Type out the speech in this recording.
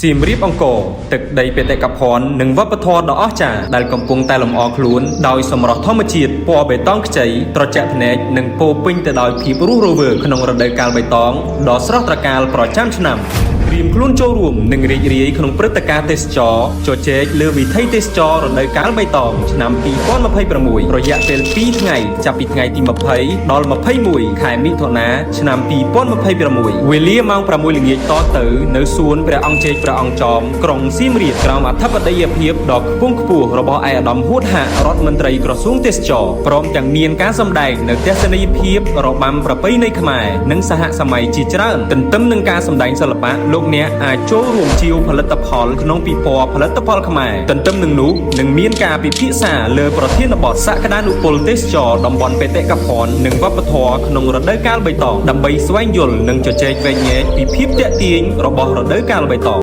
សៀមរាបអង្គរទឹកដីបេតិកភណ្ឌនិងវប្បធម៌ដ៏អស្ចារ្យដែលកំពុងតែលម្អខ្លួនដោយសម្រស់ធម្មជាតិពណ៌បេតុងខ្ចីត្រជាក់ភ្នែកនិងពោពេញទៅដោយភាពរស់រវើកក្នុងរដូវកាលបៃតងដ៏ស្រស់ត្រកាលប្រចាំឆ្នាំត្រៀមខ្លួនចូលរួមនិងរីករាយក្នុងព្រឹត្តិការណ៍ទេសចរជជែកលើវិថីទេសចររដូវកាលបៃតងឆ្នាំ2026រយៈពេល2ថ្ងៃចាប់ពីថ្ងៃទី20ដល់21ខែមិថុនាឆ្នាំ2026វេលាម៉ោង6ល្ងាចតទៅនៅសួនព្រះអង្គជេកព្រះអង្គចោមក្រុងសៀមរាបក្រោមអធិបតីភាពដ៏ខ្ពង់ខ្ពស់របស់ឯកឧត្តមហួតហៈរដ្ឋមន្ត្រីក្រសួងទេសចរព្រមទាំងមានការសម្ដែងនៅទស្សនីយភាពរបាំប្រពៃណីខ្មែរនិងសហសម័យជាច្រើនទន្ទឹមនឹងការសម្ដែងសិល្បៈលោកអ្នកអាចចូលរួមជាវផលិតផលក្នុងពិព័រណ៍ផលិតផលខ្មែរទន្ទឹមនឹងនោះនឹងមានការពិភាក្សាលើប្រធានបទសក្តានុពលទេសចរតំបន់បេតិកភណ្ឌនិងវប្បធម៌ក្នុងរដូវកាលបៃតងដើម្បីស្វែងយល់និងជជែកវែកញែកពីភាពទាក់ទាញរបស់រដូវកាលបៃតង